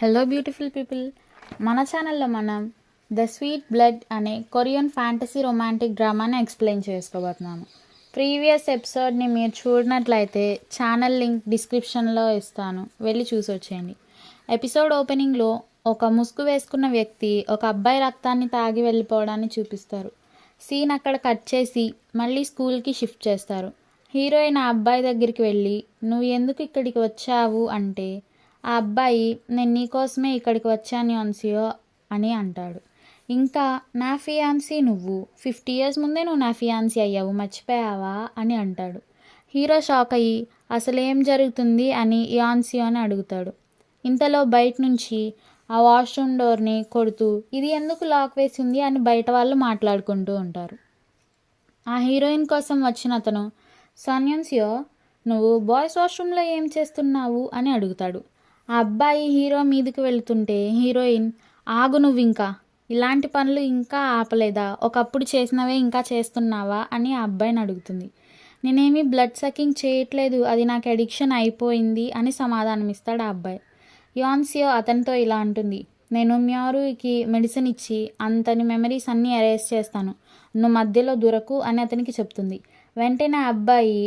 Hello beautiful people, మన ఛానల్లో మనం ద స్వీట్ బ్లడ్ అనే కొరియన్ ఫ్యాంటసీ రొమాంటిక్ డ్రామాని ఎక్స్ప్లెయిన్ చేసుకోబోతున్నాము. ప్రీవియస్ ఎపిసోడ్ని మీరు చూడనట్లయితే ఛానల్ లింక్ డిస్క్రిప్షన్లో ఇస్తాను, వెళ్ళి చూసి వచ్చేయండి. ఎపిసోడ్ ఓపెనింగ్లో ఒక ముసుగు వేసుకున్న వ్యక్తి ఒక అబ్బాయి రక్తాన్ని తాగి వెళ్ళిపోవడాన్ని చూపిస్తారు. సీన్ అక్కడ కట్ చేసి మళ్ళీ స్కూల్కి షిఫ్ట్ చేస్తారు. హీరోయిన్ ఆ అబ్బాయి దగ్గరికి వెళ్ళి, నువ్వు ఎందుకు ఇక్కడికి వచ్చావు అంటే ఆ అబ్బాయి, నేను నీకోసమే ఇక్కడికి వచ్చాను యాన్సియో అని అంటాడు. ఇంకా నా ఫియాన్సీ నువ్వు 50 years ముందే నువ్వు నా ఫియాన్సీ అయ్యావు, మర్చిపోయావా అని అంటాడు. హీరో షాక్ అయ్యి అసలు ఏం జరుగుతుంది అని యాన్సియోని అడుగుతాడు. ఇంతలో బయట నుంచి ఆ వాష్రూమ్ డోర్ని కొడుతూ ఇది ఎందుకు లాక్ వేసింది అని బయట వాళ్ళు మాట్లాడుకుంటూ ఉంటారు. ఆ హీరోయిన్ కోసం వచ్చిన అతను, సన్యాన్సియో నువ్వు బాయ్స్ వాష్రూమ్లో ఏం చేస్తున్నావు అని అడుగుతాడు. ఆ అబ్బాయి హీరో మీదకి వెళుతుంటే హీరోయిన్, ఆగు నువ్వు ఇంకా ఇలాంటి పనులు ఇంకా ఆపలేదా, ఒకప్పుడు చేసినవే ఇంకా చేస్తున్నావా అని ఆ అబ్బాయిని అడుగుతుంది. నేనేమి బ్లడ్ సకింగ్ చేయట్లేదు, అది నాకు అడిక్షన్ అయిపోయింది అని సమాధానం ఇస్తాడు ఆ అబ్బాయి. యాన్సియో అతనితో ఇలా అంటుంది, నేను మ్యారుకి మెడిసిన్ ఇచ్చి అతని మెమరీస్ అన్నీ ఎరేజ్ చేస్తాను, నువ్వు మధ్యలో దొరకు అని అతనికి చెప్తుంది. వెంటనే ఆ అబ్బాయి,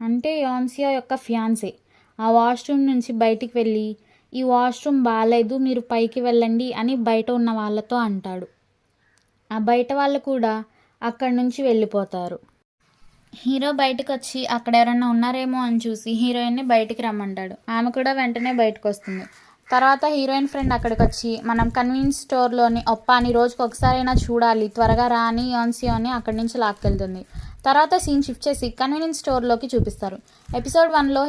అంటే యాన్సియో యొక్క ఫియాన్సే, ఆ వాష్రూమ్ నుంచి బయటికి వెళ్ళి ఈ వాష్రూమ్ బాగాలేదు, మీరు పైకి వెళ్ళండి అని బయట ఉన్న వాళ్ళతో అంటాడు. ఆ బయట వాళ్ళు కూడా అక్కడి నుంచి వెళ్ళిపోతారు. హీరో బయటకు వచ్చి అక్కడ ఎవరన్నా ఉన్నారేమో అని చూసి హీరోయిన్ని బయటికి రమ్మంటాడు. ఆమె కూడా వెంటనే బయటకు వస్తుంది. తర్వాత హీరోయిన్ ఫ్రెండ్ అక్కడికి వచ్చి, మనం కన్వీనియన్స్ స్టోర్లోని ఒప్పాని రోజుకి ఒకసారైనా చూడాలి, త్వరగా రా అని యాన్సియోని అక్కడి నుంచి లాక్కెళ్తుంది. తర్వాత సీన్ షిఫ్ట్ చేసి కన్వీనియన్స్ స్టోర్లోకి చూపిస్తారు. ఎపిసోడ్ 1లో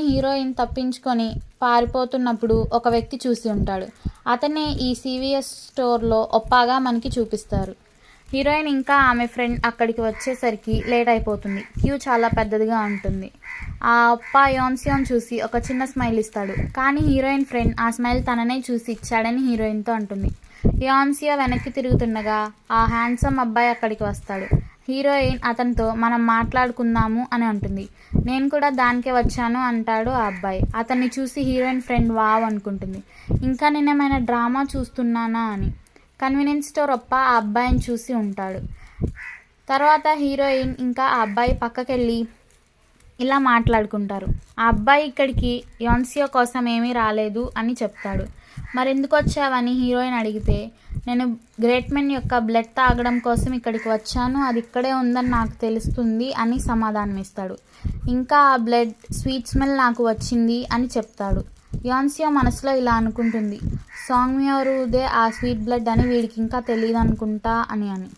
హీరోయిన్ తప్పించుకొని పారిపోతున్నప్పుడు ఒక వ్యక్తి చూసి ఉంటాడు. అతనే ఈ CVS స్టోర్లో ఒప్పాగా మనకి చూపిస్తారు. హీరోయిన్ ఇంకా ఆమె ఫ్రెండ్ అక్కడికి వచ్చేసరికి లేట్ అయిపోతుంది. క్యూ చాలా పెద్దదిగా ఉంటుంది. ఆ ఒప్ప యాన్సియోన్ చూసి ఒక చిన్న స్మైల్ ఇస్తాడు. కానీ హీరోయిన్ ఫ్రెండ్ ఆ స్మైల్ తననే చూసి ఇచ్చాడని హీరోయిన్తో అంటుంది. యాన్సియో వెనక్కి తిరుగుతుండగా ఆ హ్యాండ్సమ్ అబ్బాయి అక్కడికి వస్తాడు. హీరోయిన్ అతనితో మనం మాట్లాడుకుందాము అని అంటుంది. నేను కూడా దానికే వచ్చాను అంటాడు ఆ అబ్బాయి. అతన్ని చూసి హీరోయిన్ ఫ్రెండ్ వావ్ అనుకుంటుంది. ఇంకా నేనేమైనా డ్రామా చూస్తున్నానా అని. కన్వీనియన్స్ స్టోర్ ఒప్ప ఆ అబ్బాయిని చూసి ఉంటాడు. తర్వాత హీరోయిన్ ఇంకా ఆ అబ్బాయి పక్కకెళ్ళి ఇలా మాట్లాడుకుంటారు. ఆ అబ్బాయి ఇక్కడికి యాన్సియో కోసం ఏమీ రాలేదు అని చెప్తాడు. మరెందుకు వచ్చావని హీరోయిన్ అడిగితే, నేను గ్రేట్ మెన్ యొక్క బ్లడ్ తాగడం కోసం ఇక్కడికి వచ్చాను, అది ఇక్కడే ఉందని నాకు తెలుస్తుంది అని సమాధానం ఇస్తాడు. ఇంకా ఆ బ్లడ్ స్వీట్ స్మెల్ నాకు వచ్చింది అని చెప్తాడు. యాన్సియో మనసులో ఇలా అనుకుంటుంది, సాంగ్మ్యోరుదే ఆ స్వీట్ బ్లడ్ అని వీడికి ఇంకా తెలియదు అనుకుంటా అని.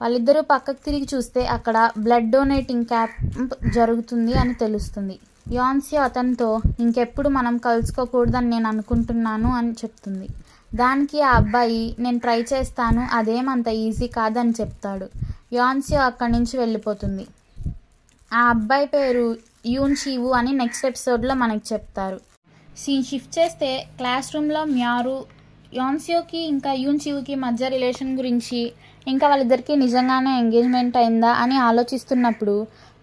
వాళ్ళిద్దరూ పక్కకు తిరిగి చూస్తే అక్కడ బ్లడ్ డొనేటింగ్ క్యాంప్ జరుగుతుంది అని తెలుస్తుంది. యాన్సియో అతనితో, ఇంకెప్పుడు మనం కలుసుకోకూడదని నేను అనుకుంటున్నాను అని చెప్తుంది. దానికి ఆ అబ్బాయి, నేను ట్రై చేస్తాను, అదేమంత ఈజీ కాదని చెప్తాడు. యాన్సియో అక్కడి నుంచి వెళ్ళిపోతుంది. ఆ అబ్బాయి పేరు యూన్ చీవు అని నెక్స్ట్ ఎపిసోడ్లో మనకి చెప్తారు. సీన్ షిఫ్ట్ చేస్తే క్లాస్ రూమ్లో మ్యారు యాన్సియోకి ఇంకా యూన్ చీవుకి మధ్య రిలేషన్ గురించి, ఇంకా వాళ్ళిద్దరికీ నిజంగానే ఎంగేజ్మెంట్ అయిందా అని ఆలోచిస్తున్నప్పుడు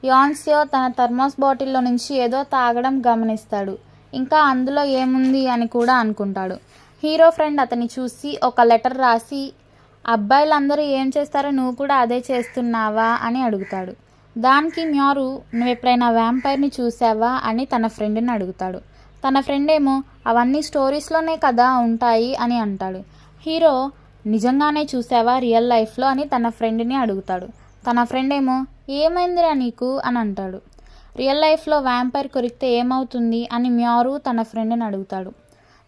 యాన్సియో తన థర్మాస్ బాటిల్లో నుంచి ఏదో తాగడం గమనిస్తాడు. ఇంకా అందులో ఏముంది అని కూడా అనుకుంటాడు. హీరో ఫ్రెండ్ అతన్ని చూసి ఒక లెటర్ రాసి, అబ్బాయిలందరూ ఏం చేస్తారో నువ్వు కూడా అదే చేస్తున్నావా అని అడుగుతాడు. దానికి మ్యారు, నువ్వు ఎప్పుడైనా వ్యాంపైర్ని చూసావా అని తన ఫ్రెండ్ని అడుగుతాడు. తన ఫ్రెండ్ ఏమో, అవన్నీ స్టోరీస్లోనే కదా ఉంటాయి అని అంటాడు. హీరో, నిజంగానే చూసావా రియల్ లైఫ్లో అని తన ఫ్రెండ్ని అడుగుతాడు. తన ఫ్రెండ్ ఏమో, ఏమైందిరా నీకు అని అంటాడు. రియల్ లైఫ్లో వ్యాంపైర్ కొరికితే ఏమవుతుంది అని మ్యారు తన ఫ్రెండ్ని అడుగుతాడు.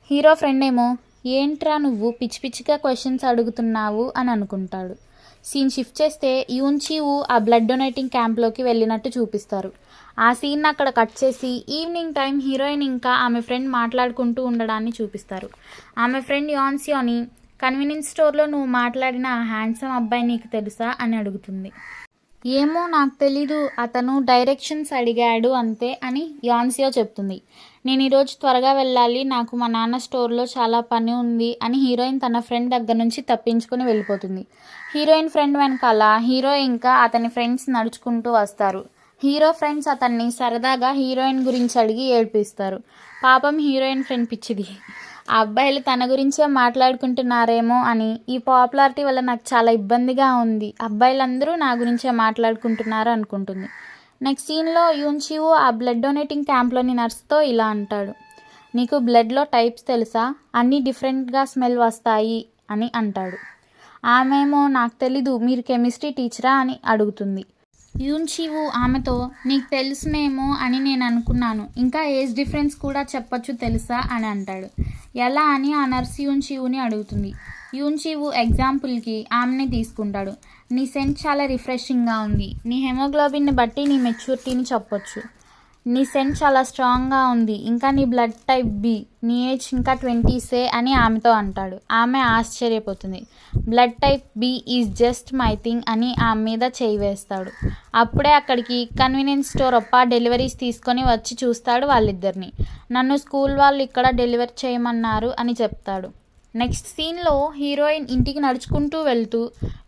హీరో ఫ్రెండ్ ఏమో, ఏంట్రా నువ్వు పిచ్చి పిచ్చిగా క్వశ్చన్స్ అడుగుతున్నావు అని అనుకుంటాడు. సీన్ షిఫ్ట్ చేస్తే యూన్ చీవు ఆ బ్లడ్ డొనేటింగ్ క్యాంప్లోకి వెళ్ళినట్టు చూపిస్తారు. ఆ సీన్ అక్కడ కట్ చేసి ఈవినింగ్ టైం హీరోయిన్ ఇంకా ఆమె ఫ్రెండ్ మాట్లాడుకుంటూ ఉండడాన్ని చూపిస్తారు. ఆమె ఫ్రెండ్ యాన్సియోని, కన్వీనియన్స్ స్టోర్లో నువ్వు మాట్లాడిన ఆ హ్యాండ్సమ్ అబ్బాయి నీకు తెలుసా అని అడుగుతుంది. ఏమో నాకు తెలీదు, అతను డైరెక్షన్స్ అడిగాడు అంతే అని యాన్సియో చెప్తుంది. నేను ఈరోజు త్వరగా వెళ్ళాలి, నాకు మా నాన్న స్టోర్లో చాలా పని ఉంది అని హీరోయిన్ తన ఫ్రెండ్ దగ్గర నుంచి తప్పించుకొని వెళ్ళిపోతుంది. హీరోయిన్ ఫ్రెండ్ వెనకాల హీరో ఇంకా అతని ఫ్రెండ్స్ నడుచుకుంటూ వస్తారు. హీరో ఫ్రెండ్స్ అతన్ని సరదాగా హీరోయిన్ గురించి అడిగి ఏడిపిస్తారు. పాపం హీరోయిన్ ఫ్రెండ్ పిచ్చిది. ఆ అబ్బాయిలు తన గురించే మాట్లాడుకుంటున్నారేమో అని, ఈ పాపులారిటీ వల్ల నాకు చాలా ఇబ్బందిగా ఉంది, అబ్బాయిలందరూ నా గురించే మాట్లాడుకుంటున్నారు అనుకుంటుంది. నెక్స్ట్ సీన్లో యూన్షివు ఆ బ్లడ్ డొనేటింగ్ క్యాంప్లోని నర్స్తో ఇలా అంటాడు, నీకు బ్లడ్లో టైప్స్ తెలుసా, అన్నీ డిఫరెంట్గా స్మెల్ వస్తాయి అని అంటాడు. ఆమెమో నాకు తెలీదు, మీరు కెమిస్ట్రీ టీచరా అని అడుగుతుంది. యూన్షివు ఆమెతో నీకు తెలుసునేమో అని నేను అనుకున్నాను, ఇంకా ఏజ్ డిఫరెన్స్ కూడా చెప్పొచ్చు తెలుసా అని అంటాడు. ఎలా అని ఆ నర్స్ యూన్షివుని అడుగుతుంది. యూన్షివు ఎగ్జాంపుల్కి ఆమెనే తీసుకుంటాడు. నీ సెంట్ చాలా రిఫ్రెషింగ్గా ఉంది, నీ హెమోగ్లోబిన్ని బట్టి నీ మెచ్యూరిటీని చెప్పొచ్చు, నీ సెంట్ చాలా స్ట్రాంగ్గా ఉంది, ఇంకా నీ బ్లడ్ టైప్ బి, నీ ఏజ్ ఇంకా 20s అని ఆమెతో అంటాడు. ఆమె ఆశ్చర్యపోతుంది. Blood type B is just my thing అని ఆమె మీద చేయి వేస్తాడు. అప్పుడే అక్కడికి కన్వీనియన్స్ స్టోర్ ఒప్ప డెలివరీస్ తీసుకొని వచ్చి చూస్తాడు వాళ్ళిద్దరిని. నన్ను స్కూల్ వాళ్ళు ఇక్కడ డెలివరీ చేయమన్నారు అని చెప్తాడు. నెక్స్ట్ సీన్లో హీరోయిన్ ఇంటికి నడుచుకుంటూ వెళ్తూ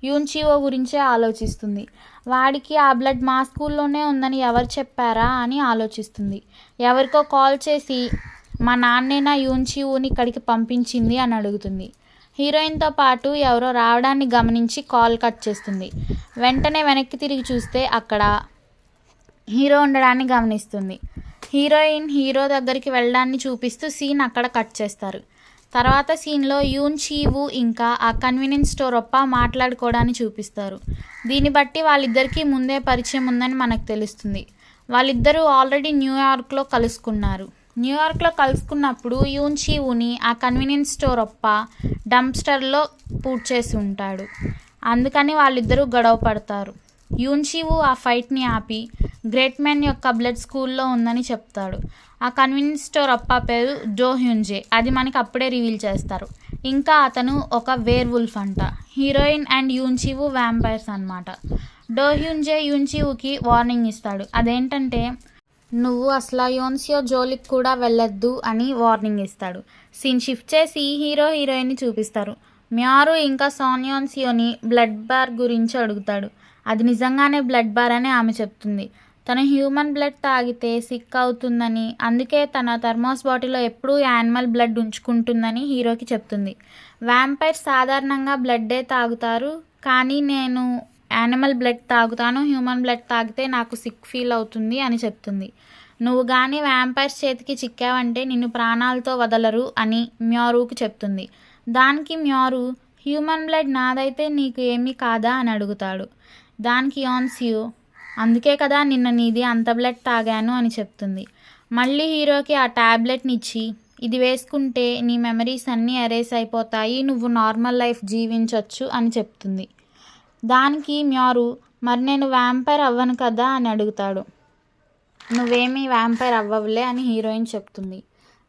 యూన్షివో గురించే ఆలోచిస్తుంది. వాడికి ఆ బ్లడ్ మా స్కూల్లోనే ఉందని ఎవరు చెప్పారా అని ఆలోచిస్తుంది. ఎవరికో కాల్ చేసి మా నాన్నేనా యూన్షివోని ఇక్కడికి పంపించింది అని అడుగుతుంది. హీరోయిన్తో పాటు ఎవరో రావడాన్ని గమనించి కాల్ కట్ చేస్తుంది. వెంటనే వెనక్కి తిరిగి చూస్తే అక్కడ హీరో ఉండడాన్ని గమనిస్తుంది. హీరోయిన్ హీరో దగ్గరికి వెళ్ళడాన్ని చూపిస్తూ సీన్ అక్కడ కట్ చేస్తారు. తర్వాత సీన్లో యూన్షివు ఇంకా ఆ కన్వీనియన్స్ స్టోర్ ఒప్ప మాట్లాడుకోవడాన్ని చూపిస్తారు. దీన్ని బట్టి వాళ్ళిద్దరికీ ముందే పరిచయం ఉందని మనకు తెలుస్తుంది. వాళ్ళిద్దరూ ఆల్రెడీ న్యూయార్క్లో కలుసుకున్నారు. న్యూయార్క్లో కలుసుకున్నప్పుడు యూన్షివుని ఆ కన్వీనియన్స్ స్టోర్ ఒప్ప డంప్స్టర్లో పూట్ చేసి ఉంటాడు. అందుకని వాళ్ళిద్దరూ గొడవ పడతారు. యూన్షివు ఆ ఫైట్ని ఆపి గ్రేట్ మ్యాన్ యొక్క బ్లడ్ స్కూల్లో ఉందని చెప్తాడు. ఆ కన్వీనియన్స్ స్టోర్ అప్ప పేరు డో హ్యుంజే, అది మనకి అప్పుడే రివీల్ చేస్తారు. ఇంకా అతను ఒక వేర్ వుల్ఫ్ అంట. హీరోయిన్ అండ్ యూన్షివు వ్యాంపైర్స్ అనమాట. డో హ్యుంజే యూన్షివుకి వార్నింగ్ ఇస్తాడు. అదేంటంటే నువ్వు అసలు యోన్సియో జోలికి కూడా వెళ్ళొద్దు అని వార్నింగ్ ఇస్తాడు. సీన్ షిఫ్ట్ చేసి హీరో హీరోయిన్ని చూపిస్తారు. మ్యారు ఇంకా సాన్యోన్సియోని బ్లడ్ బార్ గురించి అడుగుతాడు. అది నిజంగానే బ్లడ్ బార్ అని ఆమె చెప్తుంది. తను హ్యూమన్ బ్లడ్ తాగితే సిక్ అవుతుందని, అందుకే తన థర్మాస్ బాటిల్లో ఎప్పుడూ యానిమల్ బ్లడ్ ఉంచుకుంటుందని హీరోకి చెప్తుంది. వ్యాంపైర్స్ సాధారణంగా బ్లడ్డే తాగుతారు, కానీ నేను యానిమల్ బ్లడ్ తాగుతాను, హ్యూమన్ బ్లడ్ తాగితే నాకు సిక్ ఫీల్ అవుతుంది అని చెప్తుంది. నువ్వు కానీ వ్యాంపైర్స్ చేతికి చిక్కావంటే నిన్ను ప్రాణాలతో వదలరు అని మ్యారుకు చెప్తుంది. దానికి మ్యారు హ్యూమన్ బ్లడ్ నాదైతే నీకు ఏమీ కాదా అని అడుగుతాడు. దానికి యోన్సియో అందుకే కదా నిన్న నీది అంత బ్లడ్ తాగాను అని చెప్తుంది. మళ్ళీ హీరోకి ఆ ట్యాబ్లెట్ని ఇచ్చి ఇది వేసుకుంటే నీ మెమరీస్ అన్నీ ఎరేస్ అయిపోతాయి, నువ్వు నార్మల్ లైఫ్ జీవించవచ్చు అని చెప్తుంది. దానికి మ్యారు మరి నేను వ్యాంపైర్ అవ్వను కదా అని అడుగుతాడు. నువ్వేమీ వ్యాంపైర్ అవ్వవులే అని హీరోయిన్ చెప్తుంది.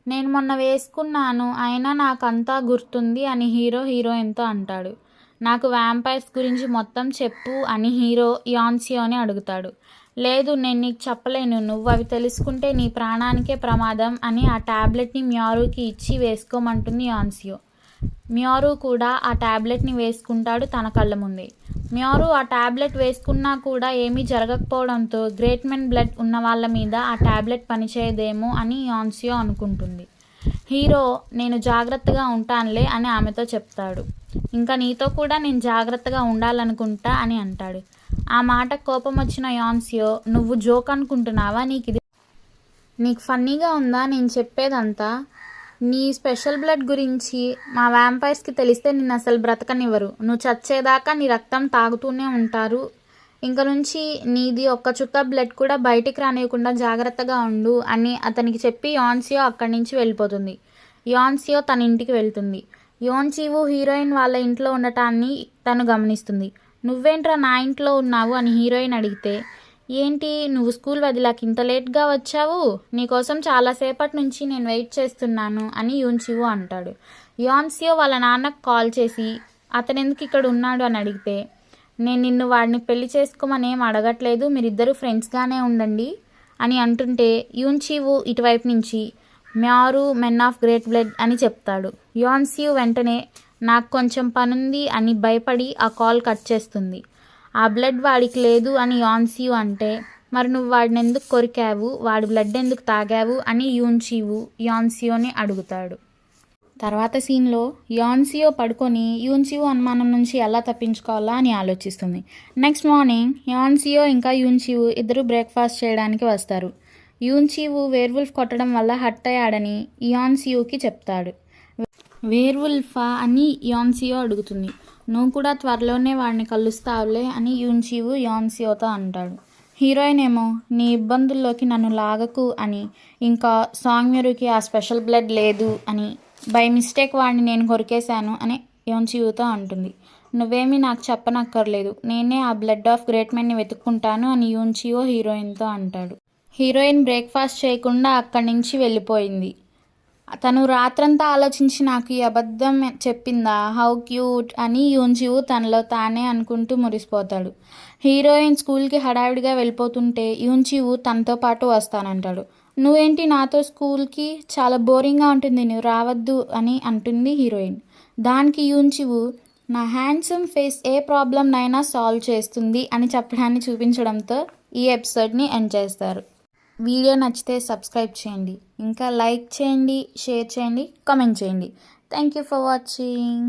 నేను మొన్న వేసుకున్నాను అయినా నాకంతా గుర్తుంది అని హీరో హీరోయిన్తో అంటాడు. నాకు వ్యాంపైర్స్ గురించి మొత్తం చెప్పు అని హీరో యోన్సియోని అడుగుతాడు. లేదు నేను నీకు చెప్పలేను, నువ్వు అవి తెలుసుకుంటే నీ ప్రాణానికే ప్రమాదం అని ఆ ట్యాబ్లెట్ని మ్యారుకి ఇచ్చి వేసుకోమంటుంది యోన్సియో. మ్యారు కూడా ఆ ట్యాబ్లెట్ని వేసుకుంటాడు తన కళ్ళ ముందే. మ్యారు ఆ ట్యాబ్లెట్ వేసుకున్నా కూడా ఏమీ జరగకపోవడంతో గ్రేట్ మెన్ బ్లడ్ ఉన్న వాళ్ళ మీద ఆ ట్యాబ్లెట్ పనిచేయదేమో అని యోన్సియో అనుకుంటుంది. హీరో నేను జాగ్రత్తగా ఉంటానులే అని ఆమెతో చెప్తాడు. ఇంకా నీతో కూడా నేను జాగ్రత్తగా ఉండాలనుకుంటా అని అంటాడు. ఆ మాట కోపం వచ్చిన యోన్సియో నువ్వు జోక్ అనుకుంటున్నావా, నీకు ఫన్నీగా ఉందా నేను చెప్పేదంతా, నీ స్పెషల్ బ్లడ్ గురించి మా వ్యాంపైర్స్కి తెలిస్తే నిన్ను అసలు బ్రతకనివ్వరు, నువ్వు చచ్చేదాకా నీ రక్తం తాగుతూనే ఉంటారు, ఇంక నుంచి నీది ఒక్క చుక్క బ్లడ్ కూడా బయటికి రానివ్వకుండా జాగ్రత్తగా ఉండు అని అతనికి చెప్పి యోన్సియో అక్కడి నుంచి వెళ్ళిపోతుంది. యోన్సియో తన ఇంటికి వెళ్తుంది. యోన్షివు హీరోయిన్ వాళ్ళ ఇంట్లో ఉండటాన్ని తను గమనిస్తుంది. నువ్వేంట్రా నా ఇంట్లో ఉన్నావు అని హీరోయిన్ అడిగితే, ఏంటి నువ్వు స్కూల్ వదిలాక ఇంత లేట్గా వచ్చావు, నీకోసం చాలాసేపటి నుంచి నేను వెయిట్ చేస్తున్నాను అని యూన్షివు అంటాడు. యోన్సియో వాళ్ళ నాన్నకు కాల్ చేసి అతను ఎందుకు ఇక్కడ ఉన్నాడు అని అడిగితే, నేను నిన్ను వాడిని పెళ్లి చేసుకోమని ఏం అడగట్లేదు, మీరిద్దరూ ఫ్రెండ్స్గానే ఉండండి అని అంటుంటే యూన్షివు ఇటువైపు నుంచి మ్యారు మెన్ ఆఫ్ గ్రేట్ బ్లడ్ అని చెప్తాడు. యోన్సియు వెంటనే నాకు కొంచెం పనుంది అని భయపడి ఆ కాల్ కట్ చేస్తుంది. ఆ బ్లడ్ వాడికి లేదు అని యోన్సియు అంటే మరి నువ్వు వాడిని ఎందుకు కొరికావు, వాడి బ్లడ్ ఎందుకు తాగావు అని యాన్సియోని అడుగుతాడు. తర్వాత సీన్లో యాన్సియో పడుకొని యూన్సియో అనుమానం నుంచి ఎలా తప్పించుకోవాలా అని ఆలోచిస్తుంది. నెక్స్ట్ మార్నింగ్ యాన్సియో ఇంకా యూన్సియో ఇద్దరు బ్రేక్ఫాస్ట్ చేయడానికి వస్తారు. యూన్సియో వేర్వుల్ఫ్ కొట్టడం వల్ల హర్ట్ అయ్యాడని యాన్సియోకి చెప్తాడు. వేర్వుల్ఫా అని యాన్సియో అడుగుతుంది. నువ్వు కూడా త్వరలోనే వాడిని కలుస్తావులే అని యాన్సియోతో అంటాడు. హీరోయిన్ ఏమో నీ ఇబ్బందుల్లోకి నన్ను లాగకు అని, ఇంకా సాంగ్మ్యూరుకి ఆ స్పెషల్ బ్లడ్ లేదు అని, బై మిస్టేక్ వాడిని నేను కొరికేశాను అని యాన్సియోతో అంటుంది. నువ్వేమీ నాకు చెప్పనక్కర్లేదు, నేనే ఆ బ్లడ్ ఆఫ్ గ్రేట్ మెన్ని వెతుక్కుంటాను అని యాన్సియో హీరోయిన్తో అంటాడు. హీరోయిన్ బ్రేక్ఫాస్ట్ చేయకుండా అక్కడి నుంచి వెళ్ళిపోయింది. తను రాత్రంతా ఆలోచించి నాకు ఈ అబద్ధం చెప్పిందా, హౌ క్యూట్ అని యాన్సియో తనలో తానే అనుకుంటూ మురిసిపోతాడు. హీరోయిన్ స్కూల్కి హడావిడిగా వెళ్ళిపోతుంటే యాన్సియో తనతో పాటు వస్తానంటాడు. నువ్వేంటి నాతో స్కూల్కి, చాలా బోరింగ్గా ఉంటుంది, నువ్వు రావద్దు అని అంటుంది హీరోయిన్. దానికి యాన్సియో నా హ్యాండ్సమ్ ఫేస్ ఏ ప్రాబ్లంనైనా సాల్వ్ చేస్తుంది అని చెప్పడాన్ని చూపించడంతో ఈ ఎపిసోడ్ని ఎండ్ చేస్తారు. వీడియో నచ్చితే సబ్స్క్రైబ్ చేయండి, ఇంకా లైక్ చేయండి, షేర్ చేయండి, కామెంట్ చేయండి. Thank you for watching.